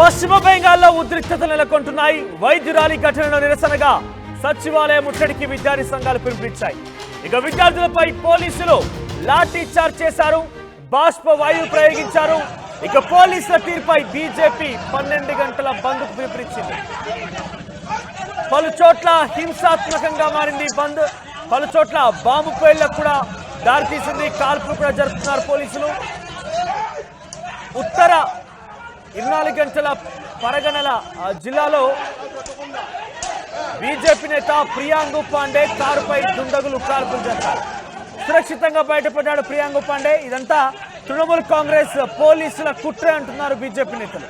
పశ్చిమ బెంగాల్లో ఉద్రిక్తతలు నెలకొంటున్నాయి. వైద్యురాలి ఘటనలో నిరసనగా సచివాలయ ముట్టడికి విద్యార్థి సంఘాలు పిలుపునిచ్చాయి. ఇక విద్యార్థులపై పోలీసులు లాఠీ చార్జ్ చేశారు, బాష్ప వాయువు ప్రయోగించారు. ఇక పోలీసుల తీరుపై బీజేపీ 12 గంటల బంద్కు పిలుపునిచ్చింది. పలు చోట్ల హింసాత్మకంగా మారింది బంద్. పలు చోట్ల బాంబు పేలులకు కూడా దారితీసింది. కాల్పులు కూడా జరుపుతున్నారు పోలీసులు. ఉత్తర 24 గంటల పరగణల జిల్లాలో బీజేపీ నేత ప్రియాంగు పాండే కారుపై దుండగులు కాల్పులు జరిపారు. సురక్షితంగా బయటపడ్డాడు ప్రియాంగు పాండే. ఇదంతా తృణమూల్ కాంగ్రెస్ పోలీసుల కుట్ర అంటున్నారు బీజేపీ నేతలు.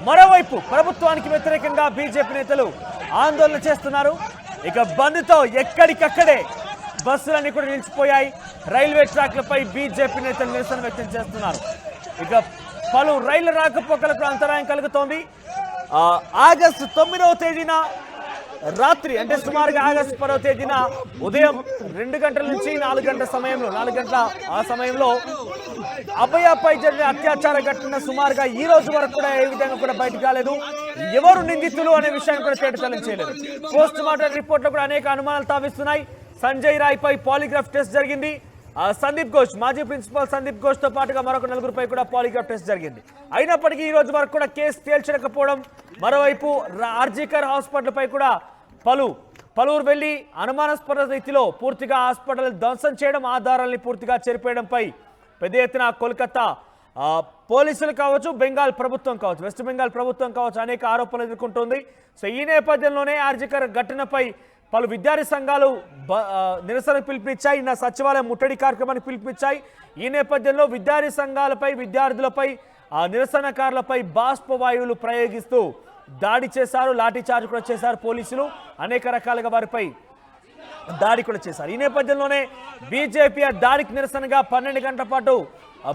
మరోవైపు ప్రభుత్వానికి వ్యతిరేకంగా బీజేపీ నేతలు ఆందోళన చేస్తున్నారు. ఇక బంద్తో ఎక్కడికక్కడే బస్సులన్నీ కూడా నిలిచిపోయాయి. రైల్వే ట్రాక్లపై బీజేపీ నేతలు నిరసన వ్యక్తం చేస్తున్నారు. ఇక పలు రైళ్ల రాకపోకలకు అంతరాయం కలుగుతోంది. ఆగస్టు 9వ తేదీన రాత్రి అంటే సుమారుగా ఆగస్టు 10వ తేదీన ఉదయం 2 గంటల నుంచి 4 గంటల సమయంలో 4 గంటల ఆ సమయంలో అభయపై జరిగిన అత్యాచార ఘటన సుమారుగా ఈ రోజు వరకు కూడా ఏ విధంగా కూడా బయటకు రాలేదు. ఎవరు నిందితులు అనే విషయాన్ని కూడా తేటతెల్లం చేయలేదు. పోస్ట్ మార్టం రిపోర్ట్లో కూడా అనేక అనుమానాలు తావిస్తున్నాయి. సంజయ్ రాయ్ పై పాలిగ్రాఫ్ టెస్ట్ జరిగింది. సందీప్ ఘోష్, మాజీ ప్రిన్సిపాల్ సందీప్ ఘోష్ తో పాటుగా మరొక 4గురిపై కూడా పాలిగ్రాఫ్ టెస్ట్ జరిగింది. అయినప్పటికీ ఈ రోజు వరకు కూడా కేసు తేల్చకపోవడం. మరోవైపు ఆర్జీకర్ హాస్పిటల్ పై కూడా పలువురు వెళ్లి అనుమానాస్పద రీతిలో పూర్తిగా హాస్పిటల్ ధ్వంసం చేయడం, ఆధారాలని పూర్తిగా చెరిపేయడంపై పెద్ద ఎత్తున కోల్కతా పోలీసులు కావచ్చు, బెంగాల్ ప్రభుత్వం కావచ్చు, వెస్ట్ బెంగాల్ ప్రభుత్వం కావచ్చు అనేక ఆరోపణలు ఎదుర్కొంటోంది. సో ఈ నేపథ్యంలోనే ఆర్జీకర్ ఘటనపై పలు విద్యార్థి సంఘాలు నిరసనకు పిలుపునిచ్చాయి. నిన్న సచివాలయం ముట్టడి కార్యక్రమానికి పిలుపునిచ్చాయి. ఈ నేపథ్యంలో విద్యార్థి సంఘాలపై, విద్యార్థులపై, నిరసనకారులపై బాష్ప వాయువులు ప్రయోగిస్తూ దాడి చేశారు. లాఠీ చార్జ్ కూడా చేశారు పోలీసులు. అనేక రకాలుగా వారిపై దాడి కూడా చేశారు. ఈ నేపథ్యంలోనే బీజేపీ ఆ దాడికి నిరసనగా 12 గంటల పాటు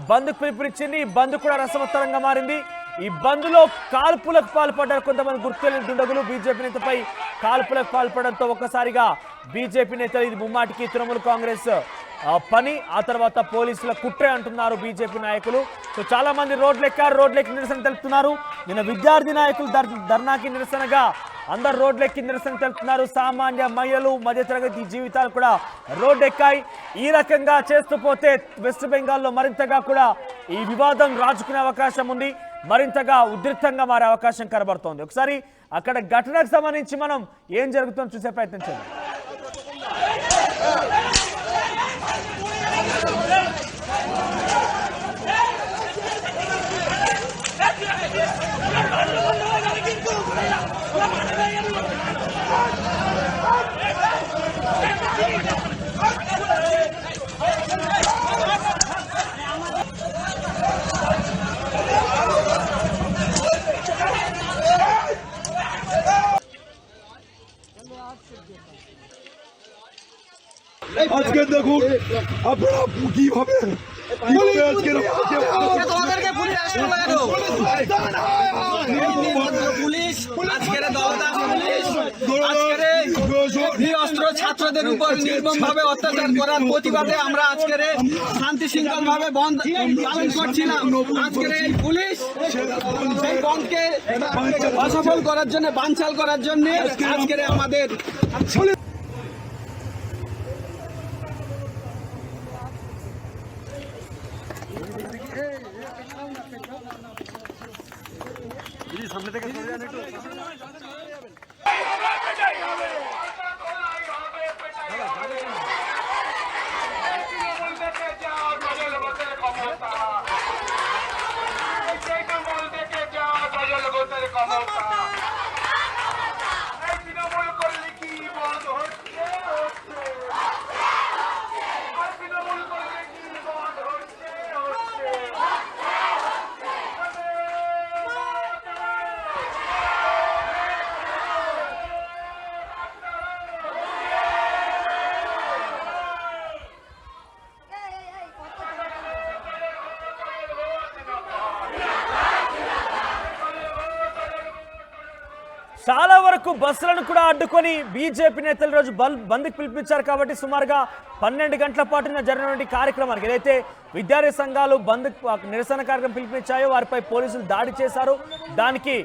బంద్కు పిలుపునిచ్చింది. ఈ బంద్ కూడా రసవత్తరంగా మారింది. ఈ బంద్లో కాల్పులకు పాల్పడ్డారు కొంతమంది గుర్తులేని దుండగులు. బీజేపీ నేతపై కాల్పులకు పాల్పడడంతో ఒక్కసారిగా బీజేపీ నేతలు ఇది ముమ్మాటికి తృణమూల్ కాంగ్రెస్ పని, ఆ తర్వాత పోలీసుల కుట్రే అంటున్నారు బీజేపీ నాయకులు. సో చాలా మంది రోడ్లెక్కి నిరసన తెలుపుతున్నారు. నిన్న విద్యార్థి నాయకులు ధర్నాకి నిరసనగా అందరు రోడ్లెక్కి నిరసన తెలుపుతున్నారు. సామాన్య మహిళలు, మధ్యతరగతి జీవితాలు కూడా రోడ్డెక్కాయి. ఈ రకంగా చేస్తూ పోతే వెస్ట్ బెంగాల్లో మరింతగా కూడా ఈ వివాదం రాజుకునే అవకాశం ఉంది. మరింతగా ఉధృతంగా మారే అవకాశం కనబడుతోంది. ఒకసారి అక్కడ ఘటనకు సంబంధించి మనం ఏం జరుగుతుందో చూసే ప్రయత్నం చేద్దాం. আজকে দেখুন আপনারা কিভাবে ছাত্রদের উপর নির্মমভাবে অত্যাচার করার প্রতিবাদে আমরা আজকের শান্তি শৃঙ্খল ভাবে বন্ধ পালন করছিলাম। আজকের এই পুলিশ সেই বন্ধকে অসফল করার জন্য, বানচাল করার জন্য আজকের আমাদের সামনে থেকে সরে যান একটু। చాలా వరకు బస్సులను కూడా అడ్డుకొని బీజేపీ నేతలు రోజు బంద్కి పిలిపించారు కాబట్టి సుమారుగా 12 గంటల పాటు జరిగినటువంటి కార్యక్రమానికి ఏదైతే విద్యార్థి సంఘాలు బంద్ నిరసన కార్యక్రమం పిలిపించాయో వారిపై పోలీసులు దాడి చేశారు. దానికి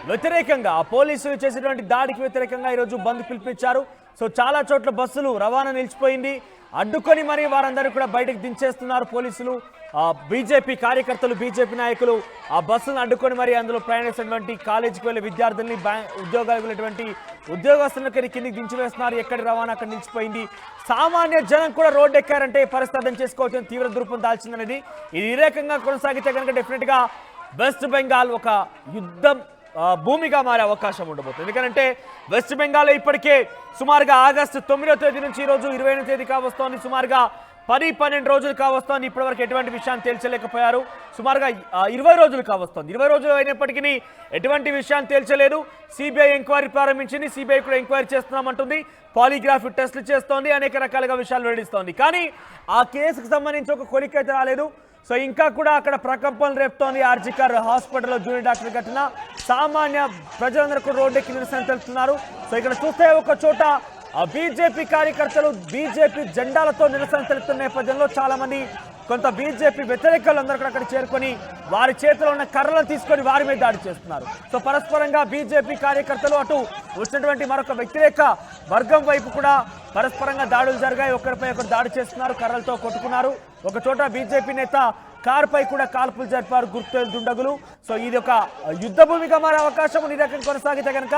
వ్యతిరేకంగా ఆ పోలీసులు చేసినటువంటి దాడికి వ్యతిరేకంగా ఈరోజు బంద్ పిలిపించారు. సో చాలా చోట్ల బస్సులు రవాణా నిలిచిపోయింది. అడ్డుకొని మరి వారందరూ కూడా బయటకు దించేస్తున్నారు పోలీసులు. బీజేపీ కార్యకర్తలు బీజేపీ నాయకులు ఆ బస్సులను అడ్డుకొని మరి అందులో ప్రయాణిస్తున్నటువంటి కాలేజీకి వెళ్ళే విద్యార్థుల్ని ఉద్యోగాలకు వెళ్ళేటువంటి ఉద్యోగస్తులను కిందికి దించివేస్తున్నారు. ఎక్కడి రవాణా అక్కడ నిలిచిపోయింది. సామాన్య జనం కూడా రోడ్డు ఎక్కారంటే పరిస్థితి అర్థం చేసుకోవచ్చు. తీవ్ర రూపం దాల్చిందనేది ఇది ఈ రకంగా కొనసాగితే కనుక డెఫినెట్గా వెస్ట్ బెంగాల్ ఒక యుద్ధం భూమిగా మారే అవకాశం ఉండబోతుంది. ఎందుకంటే వెస్ట్ బెంగాల్ ఇప్పటికే సుమారుగా ఆగస్టు 9వ తేదీ నుంచి ఈరోజు 20వ తేదీ కావస్తోంది. సుమారుగా 10-12 రోజులు కావస్తోంది. ఇప్పటివరకు ఎటువంటి విషయాన్ని తేల్చలేకపోయారు. సుమారుగా 20 రోజులు కావస్తోంది. 20 రోజులు అయినప్పటికీ ఎటువంటి విషయాన్ని తేల్చలేదు. సిబిఐ ఎంక్వైరీ ప్రారంభించింది. సిబిఐ కూడా ఎంక్వైరీ చేస్తున్నామంటుంది. పాలిగ్రాఫ్ టెస్టులు చేస్తోంది. అనేక రకాలుగా విషయాలు వెల్లడిస్తోంది. కానీ ఆ కేసుకు సంబంధించి ఒక కొలికైతే రాలేదు. సో ఇంకా కూడా అక్కడ ప్రకంపనలు రేపుతోంది. ఆర్జికర్ హాస్పిటల్లో జూనియర్ డాక్టర్ ఘటన సామాన్య ప్రజలందరూ రోడ్డెక్కి నిరసన తెలుపుతున్నారు. సో ఇక్కడ చూస్తే ఒక చోట బీజేపీ కార్యకర్తలు బీజేపీ జెండాలతో నిరసన తెలుపుతున్న నేపథ్యంలో చాలా మంది కొంత బీజేపీ వ్యతిరేకులందరూ కూడా అక్కడ చేరుకొని వారి చేతిలో ఉన్న కర్రలను తీసుకొని వారి మీద దాడి చేస్తున్నారు. సో పరస్పరంగా బీజేపీ కార్యకర్తలు అటు వచ్చినటువంటి మరొక వ్యతిరేక వర్గం వైపు కూడా పరస్పరంగా దాడులు జరిగాయి. ఒకరిపై ఒకరు దాడి చేస్తున్నారు, కర్రలతో కొట్టుకున్నారు. ఒక చోట బీజేపీ నేత కారుపై కూడా కాల్పులు జరిపారు గుర్తు దుండగులు. సో ఇది ఒక యుద్ధ భూమిగా మారే అవకాశం ఈ రకం కొనసాగితే కనుక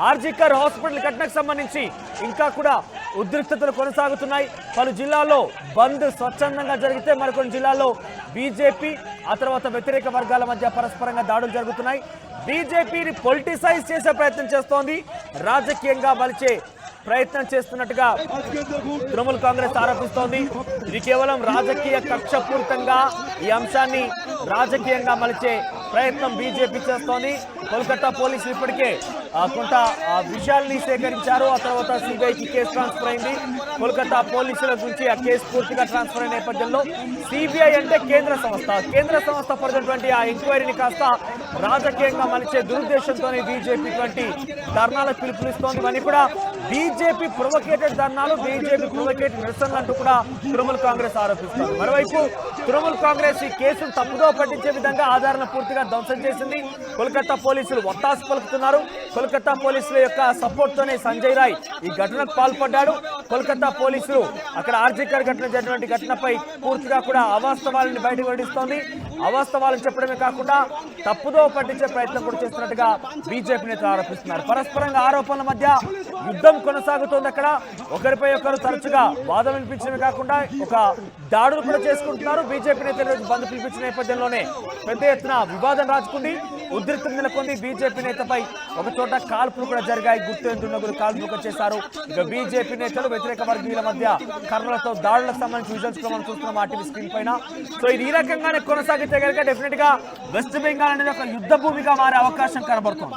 ఆర్జికర్ హాస్పిటల్ ఘటనకు సంబంధించి ఇంకా కూడా ఉద్రిక్తతలు కొనసాగుతున్నాయి. పలు జిల్లాల్లో బంద్ స్వచ్ఛందంగా జరిగితే మరికొన్ని జిల్లాల్లో బీజేపీ ఆ తర్వాత వ్యతిరేక వర్గాల మధ్య పరస్పరంగా దాడులు జరుగుతున్నాయి. బీజేపీని పొలిటిసైజ్ చేసే ప్రయత్నం చేస్తోంది, రాజకీయంగా మలిచే ప్రయత్నం చేస్తున్నట్టుగా తృణమూల్ కాంగ్రెస్ ఆరోపిస్తోంది. ఇది కేవలం రాజకీయ కక్షపూరితంగా ఈ అంశాన్ని రాజకీయంగా మలిచే ప్రయత్నం బీజేపీ చేస్తోంది. కోల్కతా పోలీసులు ఇప్పటికే కొంత విషయాల్ని సేకరించారు. ఆ తర్వాత సిబిఐకి కేసు ట్రాన్స్ఫర్ అయింది. కోల్కతా పోలీసుల నుంచి ఆ కేసు పూర్తిగా ట్రాన్స్ఫర్ అయిన నేపథ్యంలో సిబిఐ అంటే కేంద్ర సంస్థ పరిధినటువంటి ఆ ఎంక్వైరీని కాస్త రాజకీయంగా మలిచే దురుద్దేశంతోనే బీజేపీ ఇటువంటి ధర్నాలకు పిలుపునిస్తోంది. ఇవన్నీ కూడా బీజేపీ ప్రొవోకేటెడ్ ధర్నాలు, బీజేపీ ప్రొవోకేటెడ్ నిరసనలు అంటూ కూడా తృణమూల్ కాంగ్రెస్ ఆరోపిస్తోంది. మరోవైపు తృణమూల్ కాంగ్రెస్ ఈ కేసును తప్పుదో పట్టించే విధంగా ఆధారాలను పూర్తిగా ధ్వంసం చేసింది. కోల్కతా పోలీసులు ఒత్తాసు పలుకుతున్నారు. కోల్కతా పోలీసుల యొక్క సపోర్ట్ తోనే సంజయ్ రాయ్ ఈ ఘటనకు పాల్పడ్డాడు. కోల్కతా పోలీసులు అక్కడ ఆర్జికర్ ఘటన జరిగినటువంటి ఘటనపై పూర్తిగా కూడా అవాస్తవాలను బయటకు వెల్లడిస్తోంది. అవాస్తవాలను చెప్పడమే కాకుండా తప్పుదో పట్టించే ప్రయత్నం కూడా చేస్తున్నట్టుగా బీజేపీ నేతలు ఆరోపిస్తున్నారు. పరస్పరంగా ఆరోపణల మధ్య యుద్ధం కొనసాగుతోంది. అక్కడ ఒకరిపై ఒకరు తరచుగా వాదం వినిపించడమే కాకుండా ఒక దాడులు కూడా చేసుకుంటున్నారు. బీజేపీ నేతలు బంద్ పిలిపించిన నేపథ్యంలోనే పెద్ద ఎత్తున వివాదం రాజుకుంది, ఉద్రిక్తం నెలకొంది. బీజేపీ నేతపై ఒక చోట కాల్పులు కూడా జరిగాయి. గుర్తు దుండగులు కాల్పులు చేశారు. ఇక బీజేపీ నేతలు వ్యతిరేక వర్గీయుల మధ్య కర్రలతో దాడులకు సంబంధించి విజువల్స్ మనం చూస్తున్నాం ఆ టీవీ స్క్రీన్ పైన. సో ఇది ఈ రకంగానే కొనసాగితే కనుక డెఫినెట్ గా వెస్ట్ బెంగాల్ అనేది ఒక యుద్ధ భూమిగా మారే అవకాశం కనబడుతుంది.